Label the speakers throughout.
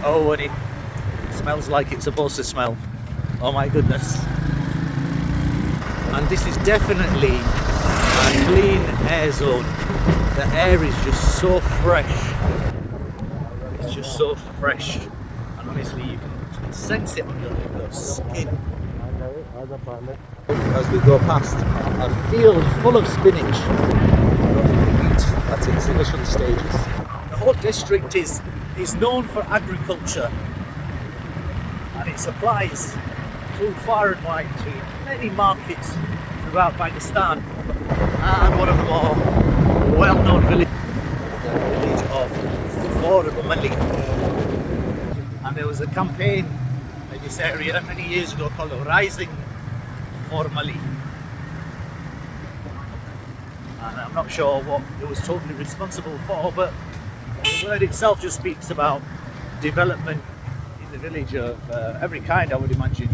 Speaker 1: Oh, and it smells like it's supposed to smell. Oh my goodness. And this is definitely a clean air zone. The air is just so fresh. It's just so fresh. And honestly, you can sense it on your skin. As we go past a field full of spinach. That's its initial stages. The whole district is known for agriculture, and it supplies food far and wide to many markets throughout Pakistan. And one of the more well-known villages, the village of Formali. And there was a campaign in this area many years ago called Rising Formali. And I'm not sure what it was totally responsible for, but the word itself just speaks about development in the village of every kind, I would imagine,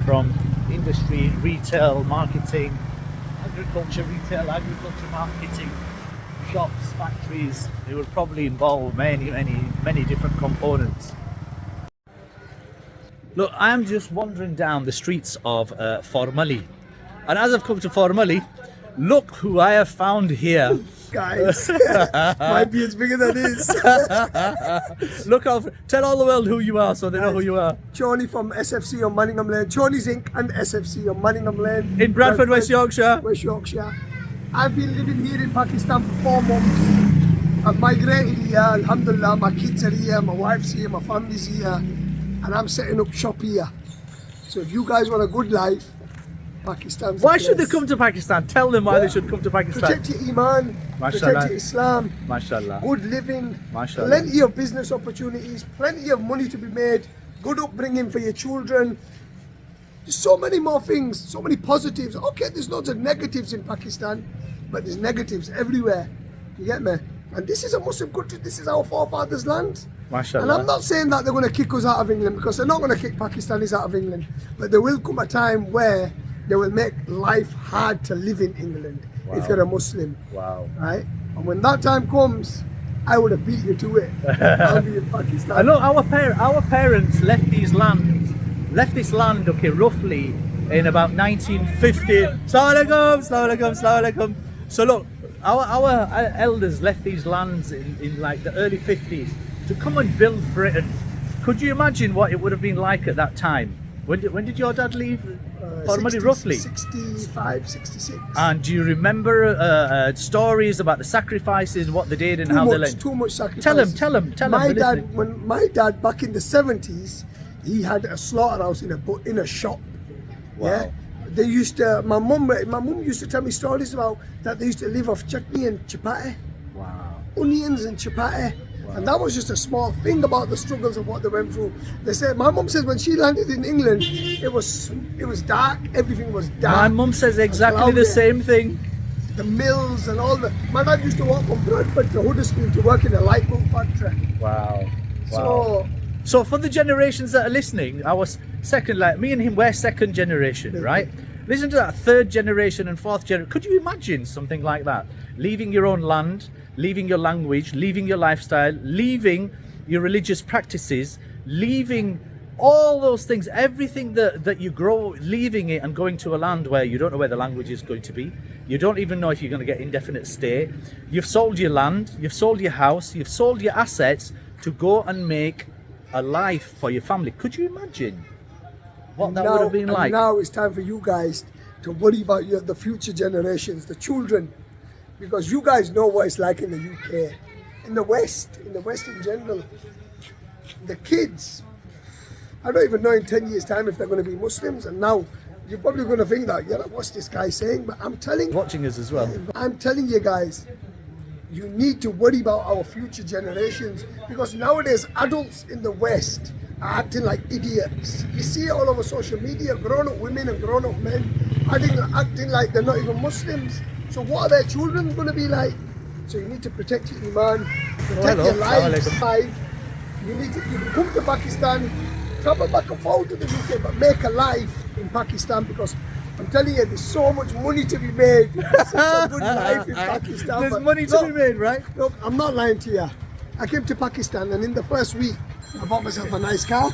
Speaker 1: from industry, retail, marketing, agriculture, retail, agriculture, marketing, shops, factories. It would probably involve many different components. Look, I'm just wandering down the streets of Formali, and as I've come to Formali, look who I have found here.
Speaker 2: Guys, my beard's bigger than his.
Speaker 1: Look out, tell all the world who you are so they know who you are.
Speaker 2: Choni from SFC on Manningham Lane. Choni's Inc. and SFC on Manningham Lane.
Speaker 1: In Bradford, West Yorkshire.
Speaker 2: West Yorkshire. I've been living here in Pakistan for 4 months. I've migrated here, alhamdulillah. My kids are here, my wife's here, my family's here. And I'm setting up shop here. So if you guys want a good life, Pakistan's
Speaker 1: Why should they come to Pakistan? Tell them why they should come to Pakistan.
Speaker 2: Protect your Iman, protect your Islam,
Speaker 1: Mashallah.
Speaker 2: good living,
Speaker 1: Mashallah.
Speaker 2: plenty of business opportunities, plenty of money to be made, good upbringing for your children. There's so many more things, so many positives. Okay, there's loads of negatives in Pakistan, but there's negatives everywhere. You get me? And this is a Muslim country, this is our forefathers' land.
Speaker 1: Mashallah.
Speaker 2: And I'm not saying that they're going to kick us out of England, because they're not going to kick Pakistanis out of England. But there will come a time where they will make life hard to live in England. Wow. If you're a Muslim.
Speaker 1: Wow.
Speaker 2: Right? And when that time comes, I would have beat you to it. I'll be in Pakistan.
Speaker 1: I know our parents left this land, okay, roughly in about 1950. Assalamu alaikum. So look, our elders left these lands in like the early 50s to come and build Britain. Could you imagine what it would have been like at that time? When did your dad leave? Roughly
Speaker 2: 65, 66.
Speaker 1: And do you remember stories about the sacrifices, what they did, and how they led?
Speaker 2: Too much sacrifice.
Speaker 1: Tell them.
Speaker 2: When my dad back in the 70s, he had a slaughterhouse in a shop.
Speaker 1: Wow.
Speaker 2: Yeah. They used to. My mum used to tell me stories about that. They used to live off chutney and chapati.
Speaker 1: Wow.
Speaker 2: Onions and chapati. Wow. And that was just a small thing about the struggles of what they went through. They said, my mum says when she landed in England, it was dark, everything was dark.
Speaker 1: My mum says exactly the same thing.
Speaker 2: The mills and all the. My dad used to walk from Bradford to Huddersfield to work in a light bulb factory.
Speaker 1: Wow.
Speaker 2: So
Speaker 1: for the generations that are listening, I was second, like me and him, we're second generation, right? Listen to that, third generation and fourth generation. Could you imagine something like that? Leaving your own land, leaving your language, leaving your lifestyle, leaving your religious practices, leaving all those things, everything that you grow, leaving it and going to a land where you don't know where the language is going to be. You don't even know if you're going to get indefinite stay. You've sold your land, you've sold your house, you've sold your assets to go and make a life for your family. Could you imagine what that would have been like?
Speaker 2: Now it's time for you guys to worry about the future generations, the children, because you guys know what it's like in the UK, in the West in general. The kids, I don't even know in 10 years' time if they're going to be Muslims, and now you're probably going to think that, what's this guy saying? But I'm telling you,
Speaker 1: watching us as well.
Speaker 2: I'm telling you guys, you need to worry about our future generations, because nowadays adults in the West are acting like idiots. You see it all over social media, grown-up women and grown-up men acting like they're not even Muslims. So what are their children going to be like? So you need to protect your Iman, protect your life. You can come to Pakistan, travel back and forth to the UK, but make a life in Pakistan, because I'm telling you, there's so much money to be made. Such a good life in Pakistan.
Speaker 1: There's money to be made, right?
Speaker 2: Look, I'm not lying to you. I came to Pakistan, and in the first week, I bought myself a nice car.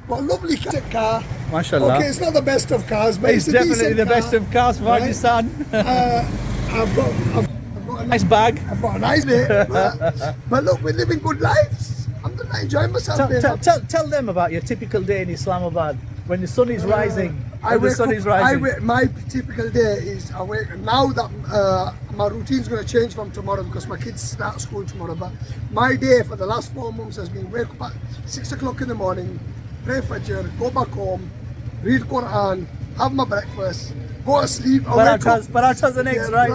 Speaker 2: Got a lovely car.
Speaker 1: MashaAllah.
Speaker 2: Okay, it's not the best of cars, but
Speaker 1: It's
Speaker 2: a
Speaker 1: definitely
Speaker 2: decent
Speaker 1: the
Speaker 2: car,
Speaker 1: best of cars for
Speaker 2: right?
Speaker 1: Pakistan.
Speaker 2: I've got a
Speaker 1: Nice bag.
Speaker 2: I've got a nice day. But look, we're living good lives. I'm enjoying myself.
Speaker 1: Tell them about your typical day in Islamabad when the sun is rising.
Speaker 2: My typical day is I wake now that my routine's going to change from tomorrow because my kids start school tomorrow. But my day for the last 4 months has been wake up at 6 o'clock in the morning, pray Fajr, go back home, read Quran, have my breakfast, go to sleep.
Speaker 1: Parathas and eggs, right?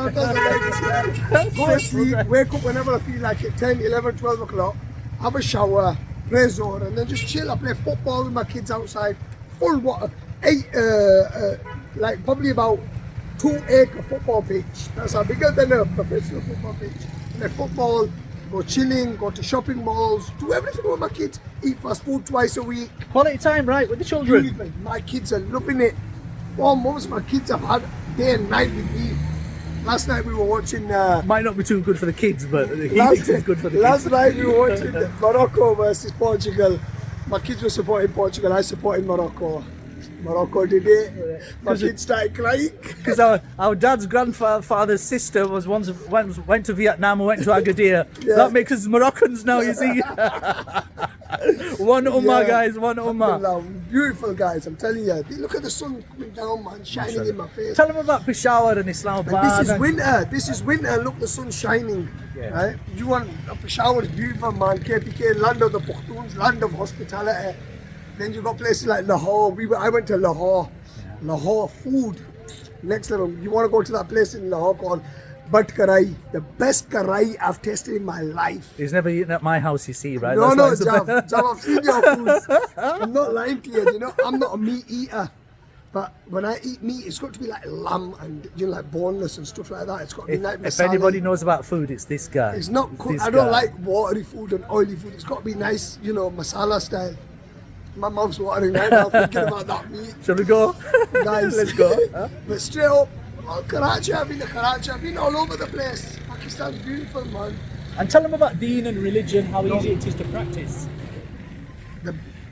Speaker 2: Go to sleep, wake up whenever I feel like it, 10, 11, 12 o'clock, have a shower, pray Zohar, and then just chill. I play football with my kids outside, full water. Like probably about 2-acre football pitch. That's how bigger than a professional football pitch. Play football, go chilling, go to shopping malls, do everything with my kids. Eat fast food twice a week.
Speaker 1: Quality time, right, with the children.
Speaker 2: Beautiful. My kids are loving it. 4 months, my kids have had day and night with me. Last night we were watching.
Speaker 1: Might not be too good for the kids, but he thinks it's good for the kids.
Speaker 2: Last night we were watching Morocco versus Portugal. My kids were supporting Portugal. I supported Morocco. Morocco did it. My kids started crying.
Speaker 1: Because our dad's grandfather's sister went to Vietnam and went to Agadir.
Speaker 2: Yeah.
Speaker 1: That makes us Moroccans now, you see. One ummah, guys, one ummah.
Speaker 2: Beautiful guys, I'm telling you. Look at the sun coming down, man, shining in my face.
Speaker 1: Tell them about Peshawar and Islamabad.
Speaker 2: And this is winter. This is winter. Look, the sun's shining.
Speaker 1: Yeah.
Speaker 2: Right? You want Peshawar is beautiful, man. KPK, land of the Pathans, land of hospitality. Then you got places like Lahore. I went to Lahore. Yeah. Lahore food, next level. You want to go to that place in Lahore called But Karai, the best karai I've tasted in my life.
Speaker 1: He's never eaten at my house, you see, right?
Speaker 2: No, Jav, I've seen your food. I'm not lying to you. You know, I'm not a meat eater. But when I eat meat, it's got to be like lamb and like boneless and stuff like that. It's got to be like masala.
Speaker 1: If anybody knows about food, it's this guy.
Speaker 2: It's not cooked. I don't like watery food and oily food. It's got to be nice, masala style. My mouth's watering right now thinking about that meat.
Speaker 1: Shall we go?
Speaker 2: Guys,
Speaker 1: let's go. Huh?
Speaker 2: But straight up, Karachi, I've been to Karachi, I've been all over the place. Pakistan's beautiful, man.
Speaker 1: And tell them about deen and religion, how easy it is to practice.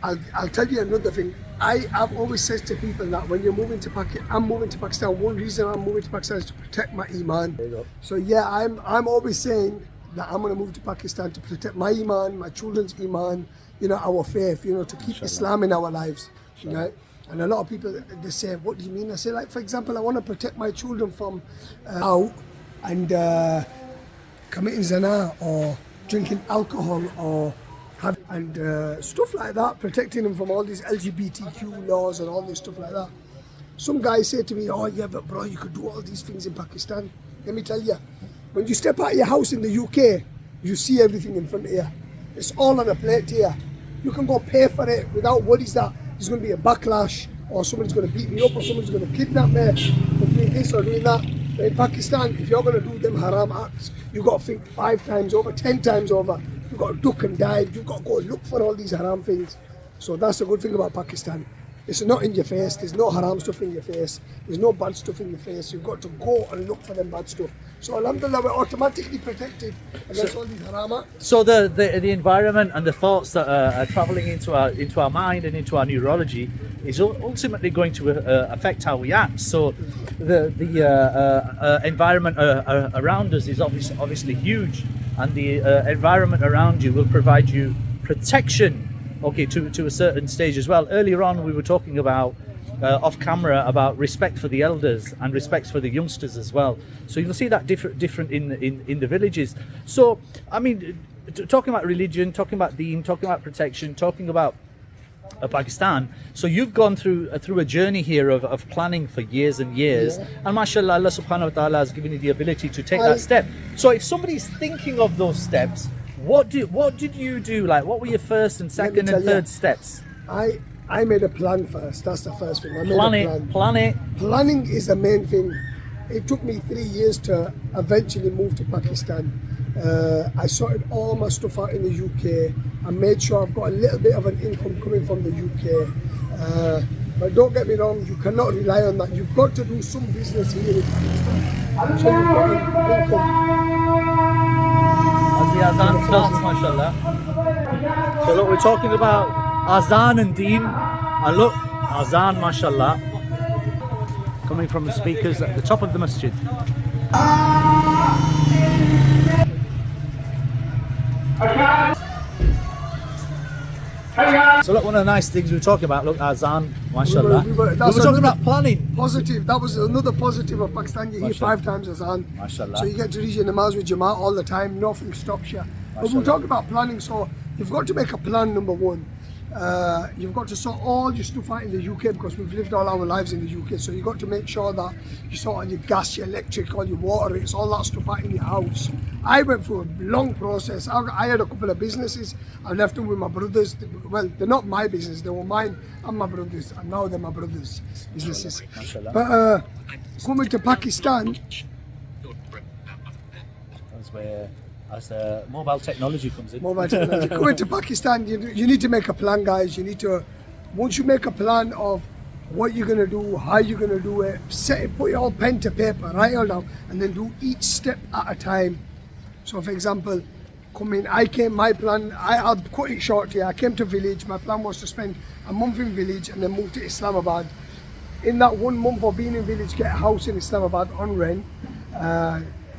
Speaker 2: I'll tell you another thing. I've always said to people that when you're moving to Pakistan, I'm moving to Pakistan. One reason I'm moving to Pakistan is to protect my iman.
Speaker 1: There you go.
Speaker 2: So yeah, I'm always saying that I'm going to move to Pakistan to protect my iman, my children's iman, our faith, to keep Islam in our lives, right? And a lot of people, they say, what do you mean? I say, like, for example, I want to protect my children from out and committing zina or drinking alcohol or stuff like that, protecting them from all these LGBTQ laws and all this stuff like that. Some guys say to me, oh yeah, but bro, you could do all these things in Pakistan. Let me tell you, when you step out of your house in the UK, you see everything in front of you. It's all on a plate here. You can go pay for it without worries that there's going to be a backlash or someone's going to beat me up or someone's going to kidnap me for doing this or doing that. But in Pakistan, if you're going to do them haram acts, you've got to think 5 times over, 10 times over. You've got to duck and dive. You've got to go look for all these haram things. So that's the good thing about Pakistan. It's not in your face. There's no haram stuff in your face. There's no bad stuff in your face. You've got to go and look for them bad stuff. So alhamdulillah, we're automatically protected against all these haram acts.
Speaker 1: So the environment and the thoughts that are travelling into our mind and into our neurology is ultimately going to affect how we act. So the environment around us is obviously huge, and the environment around you will provide you protection. Okay, to a certain stage as well. Earlier on, we were talking about off camera about respect for the elders and respect for the youngsters as well. So you'll see that different in the villages. So I mean, talking about religion, talking about deen, talking about protection, talking about Pakistan. So you've gone through a journey here of planning for years and years, and mashallah, Allah subhanahu wa ta'ala has given you the ability to take that step. So if somebody's thinking of those steps, what did you do? Like, what were your first and second and third steps?
Speaker 2: I made a plan first. That's the first thing.
Speaker 1: Plan it.
Speaker 2: Planning is the main thing. It took me 3 years to eventually move to Pakistan. I sorted all my stuff out in the UK. I made sure I've got a little bit of an income coming from the UK. But don't get me wrong, you cannot rely on that. You've got to do some business here in Pakistan. So you've got income.
Speaker 1: As the Adhan starts, mashallah. So look, we're talking about Azan and Deen, and look, Azan, mashallah, coming from the speakers at the top of the masjid. So look, one of the nice things we were talking about, look, Azan, mashallah. We were talking about planning.
Speaker 2: Positive, that was another positive of Pakistan. You hear 5 times Azan.
Speaker 1: Mashallah.
Speaker 2: So you get to read your namaz with Jamaat all the time, nothing stops you. But we're talking about planning, so you've got to make a plan, number one. You've got to sort all your stuff out in the UK because we've lived all our lives in the UK. So you've got to make sure that you sort all your gas, your electric, all your water, it's all that stuff out in your house. I went through a long process. I had a couple of businesses. I left them with my brothers. Well, they're not my business. They were mine and my brothers. And now they're my brothers' businesses. But coming to Pakistan,
Speaker 1: That's where mobile technology comes in.
Speaker 2: mobile technology. Coming to Pakistan, you need to make a plan, guys. You need to, once you make a plan of what you're gonna do, how you're gonna do it, set it, put it all pen to paper, write it all down, and then do each step at a time. So, for example, my plan, I'll cut it short here. I came to village. My plan was to spend a month in village and then move to Islamabad. In that 1 month of being in village, get a house in Islamabad on rent,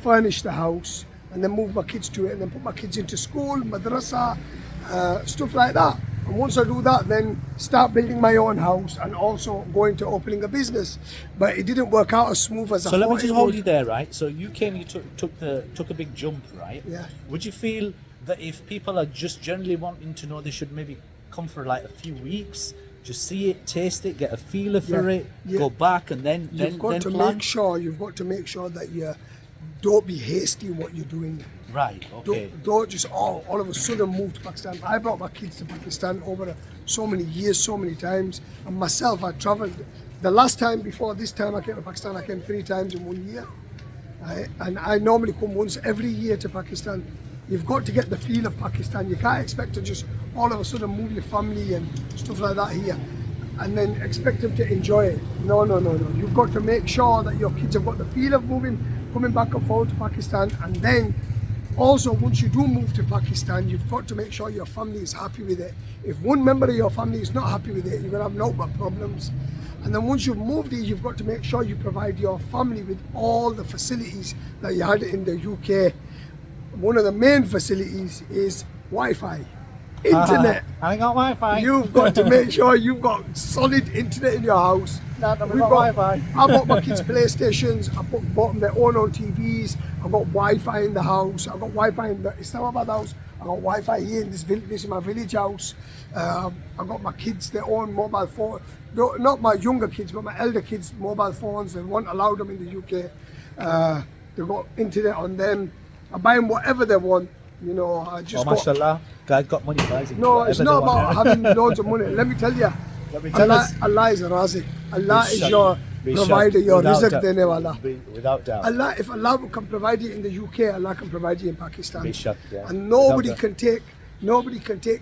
Speaker 2: furnish the house, and then move my kids to it, and then put my kids into school, madrasa, stuff like that. And once I do that, then start building my own house and also going to opening a business. But it didn't work out as smooth as I thought.
Speaker 1: So let me just
Speaker 2: it
Speaker 1: hold
Speaker 2: would.
Speaker 1: you there, right? So you came, you took a big jump, right?
Speaker 2: Yeah.
Speaker 1: Would you feel that if people are just generally wanting to know, they should maybe come for like a few weeks, just see it, taste it, get a feeler for it, go back, and then
Speaker 2: You've got to
Speaker 1: plan?
Speaker 2: you've got to make sure that you don't be hasty in what you're doing.
Speaker 1: Right. Okay.
Speaker 2: Don't just all of a sudden move to Pakistan. I brought my kids to Pakistan over so many years, so many times, and myself, I travelled. The last time before this time I came to Pakistan, I came 3 times in 1 year, and I normally come once every year to Pakistan. You've got to get the feel of Pakistan. You can't expect to just all of a sudden move your family and stuff like that here, and then expect them to enjoy it. No. You've got to make sure that your kids have got the feel of coming back and forth to Pakistan, and then also once you do move to Pakistan, you've got to make sure your family is happy with it. If one member of your family is not happy with it, you're gonna have no but problems. And then once you've moved here, you've got to make sure you provide your family with all the facilities that you had in the UK. One of the main facilities is Wi-Fi. Internet.
Speaker 1: I got Wi-Fi.
Speaker 2: You've got to make sure you've got solid internet in your house.
Speaker 1: We've got Wi-Fi.
Speaker 2: I bought my kids PlayStations. I bought them their own on TVs. I got Wi-Fi in the house. I got Wi-Fi in the Islamabad house. I got Wi-Fi here in this village. This is my village house. I got my kids their own mobile phone. No, not my younger kids, but my elder kids mobile phones. They won't allow them in the UK. They got internet on them. I buy them whatever they want. You know, I just
Speaker 1: mashallah, guys got money, guys.
Speaker 2: No, it's not about having loads of money. Let me tell you, Allah is a razik. Allah is your provider, your rizq dene wala.
Speaker 1: Without doubt.
Speaker 2: If Allah can provide you in the UK, Allah can provide you in Pakistan.
Speaker 1: Yeah.
Speaker 2: And nobody can take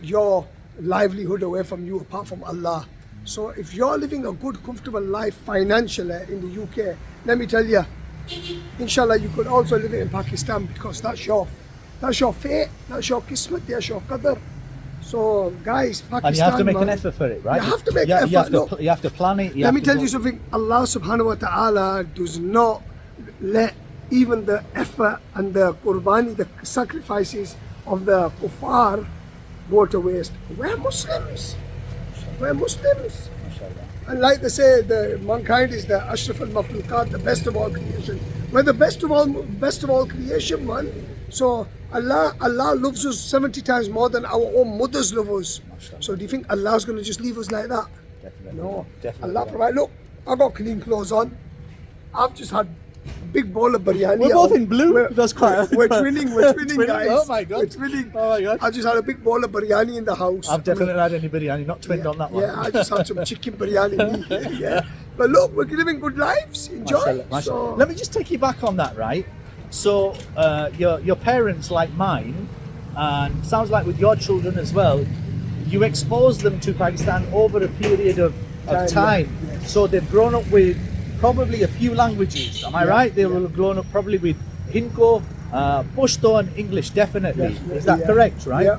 Speaker 2: your livelihood away from you apart from Allah. So if you're living a good, comfortable life financially in the UK, let me tell you, inshallah, you could also live it in Pakistan because that's your fate, that's your kismet, that's your qadr. So guys, Pakistan,
Speaker 1: and you have to make an effort for it, right?
Speaker 2: You have to make an effort.
Speaker 1: You have to plan it.
Speaker 2: Let me tell you something. Allah subhanahu wa ta'ala does not let even the effort and the qurbani, the sacrifices of the kuffar go to waste. We're Muslims. We're Muslims. And like they say, mankind is the ashraf al-makhluqat, the best of all creation. We're the best of all creation, man. So Allah loves us 70 times more than our own mothers love us. So do you think Allah's going to just leave us like that?
Speaker 1: Definitely.
Speaker 2: No.
Speaker 1: Definitely.
Speaker 2: Allah provide. Look, I got clean clothes on. I've just had a big bowl of biryani.
Speaker 1: We're both in blue. That's quite.
Speaker 2: We're twinning, guys.
Speaker 1: Oh my god.
Speaker 2: We're twinning.
Speaker 1: Oh my god.
Speaker 2: I just had a big bowl of biryani in the house.
Speaker 1: I've definitely had any biryani, not twinned on that one.
Speaker 2: Yeah, I just had some chicken biryani. Yeah. But look, we're living good lives. Enjoy.
Speaker 1: Mashallah.
Speaker 2: So,
Speaker 1: let me just take you back on that, right? So your parents, like mine, and sounds like with your children as well, you expose them to Pakistan over a period of time.
Speaker 2: Yeah.
Speaker 1: So they've grown up with probably a few languages. Am I right? They will have grown up probably with Hinko, Pushto and English, definitely. Is that correct, right?
Speaker 2: Yeah.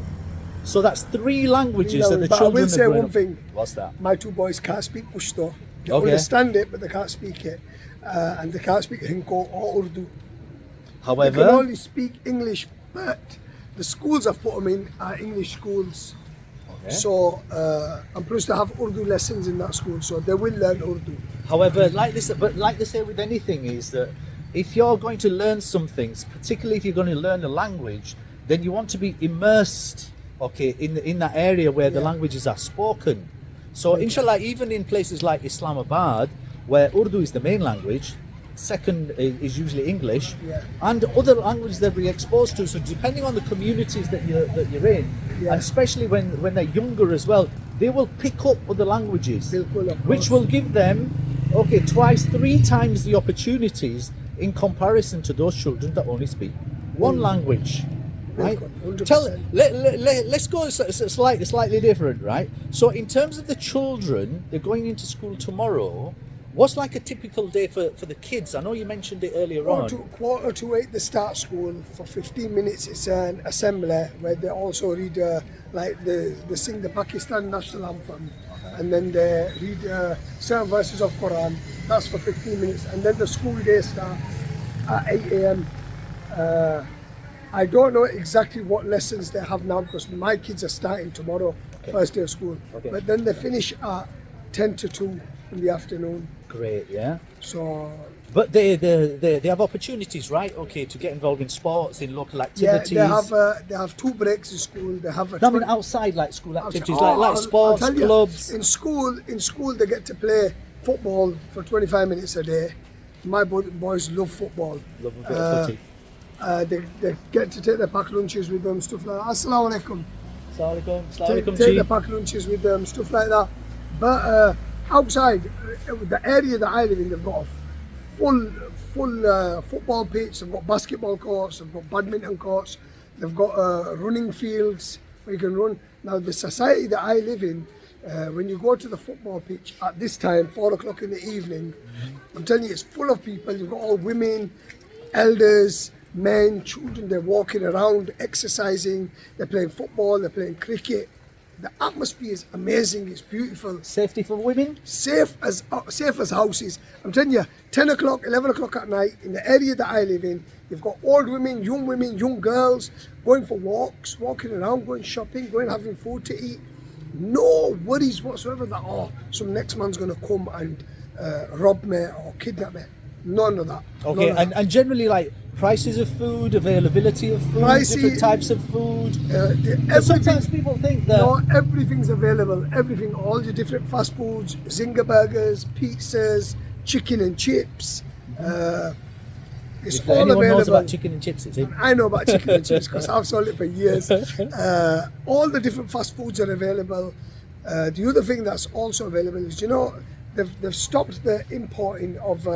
Speaker 1: So that's 3 languages that the
Speaker 2: But I
Speaker 1: children
Speaker 2: will say
Speaker 1: are growing
Speaker 2: one
Speaker 1: up-
Speaker 2: thing.
Speaker 1: What's that?
Speaker 2: My 2 boys can't speak Pushto. They
Speaker 1: Okay.
Speaker 2: understand it, but they can't speak it. And they can't speak Hinko or Urdu. They can
Speaker 1: However,
Speaker 2: only speak English, but the schools I've put them in are English schools.
Speaker 1: Okay.
Speaker 2: So, and plus they have Urdu lessons in that school, so they will learn Urdu.
Speaker 1: However, like this, but like they say with anything, is that if you're going to learn some things, particularly if you're going to learn a language, then you want to be immersed, okay, in that area where the
Speaker 2: Yeah.
Speaker 1: languages are spoken. So, inshallah, even in places like Islamabad, where Urdu is the main language, second is usually English,
Speaker 2: Yeah.
Speaker 1: and other languages they'll be exposed to. So, depending on the communities that you're in,
Speaker 2: Yeah.
Speaker 1: and especially when they're younger as well, they will pick up other languages,
Speaker 2: Bilkul, of
Speaker 1: which
Speaker 2: course.
Speaker 1: will give them, okay, twice, 3 times the opportunities in comparison to those children that only speak one language, right?
Speaker 2: 100%.
Speaker 1: Let's go slightly different, right? So in terms of the children, they're going into school tomorrow. What's like a typical day for the kids? I know you mentioned it earlier on.
Speaker 2: Quarter to 8 they start school. For 15 minutes it's an assembly where they also read they sing the Pakistan national anthem, and then they read certain verses of Quran. That's for 15 minutes, and then the school day starts at 8 a.m. I don't know exactly what lessons they have now because my kids are starting tomorrow, first day of school.
Speaker 1: Okay.
Speaker 2: But then they finish at 10 to 2 in the afternoon.
Speaker 1: Great, yeah.
Speaker 2: So
Speaker 1: But they have opportunities, right? Okay, to get involved in sports, in local activities.
Speaker 2: they have 2 breaks in school. They have a
Speaker 1: No, I mean outside, like school activities,
Speaker 2: Oh,
Speaker 1: like
Speaker 2: I'll
Speaker 1: sports
Speaker 2: tell you,
Speaker 1: clubs.
Speaker 2: In school, they get to play football for 25 minutes a day. My boys love football.
Speaker 1: Love a bit of footy.
Speaker 2: They get to take their pack lunches with them, stuff like that. Assalamu alaikum.
Speaker 1: Assalamualaikum,
Speaker 2: Take
Speaker 1: Ji.
Speaker 2: the pack lunches with them, stuff like that. But outside, the area that I live in, they've got a full football pitch. They've got basketball courts. They've got badminton courts. They've got running fields where you can run. Now the society that I live in, when you go to the football pitch at this time, 4 o'clock in the evening, I'm telling you, it's full of people. You've got all women, elders, men, children. They're walking around, exercising. They're playing football. They're playing cricket. The atmosphere is amazing. It's beautiful.
Speaker 1: Safety for women.
Speaker 2: Safe as houses. I'm telling you, 10 o'clock, 11 o'clock at night, in the area that I live in, you've got old women, young girls, going for walks, walking around, going shopping, going having food to eat. No worries whatsoever that, some next man's going to come and rob me or kidnap me. None of that.
Speaker 1: Okay,
Speaker 2: None of that.
Speaker 1: and generally like prices of food, availability of food, different types of food. Sometimes people think that
Speaker 2: everything's available. Everything, all your different fast foods, zinger burgers, pizzas, chicken and chips. It's
Speaker 1: if
Speaker 2: all
Speaker 1: anyone
Speaker 2: available.
Speaker 1: knows about chicken and chips, it's it.
Speaker 2: I know about chicken and chips because I've sold it for years. All the different fast foods are available. The other thing that's also available is, they've stopped the importing of